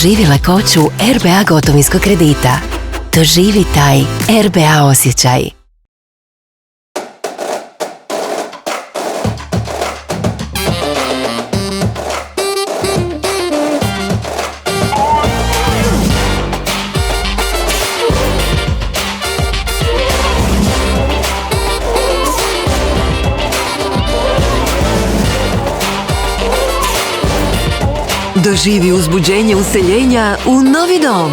Doživi lakoću RBA gotovinskog kredita. Doživi taj RBA osjećaj. Doživi uzbuđenje useljenja u novi dom.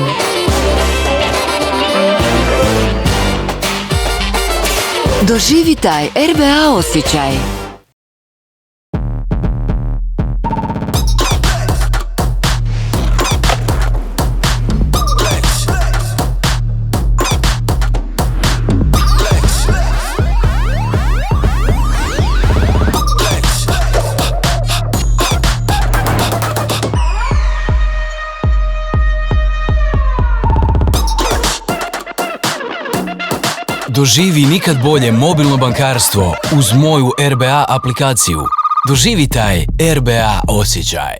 Doživi taj RBA osjećaj. Doživi nikad bolje mobilno bankarstvo uz moju RBA aplikaciju. Doživi taj RBA osjećaj.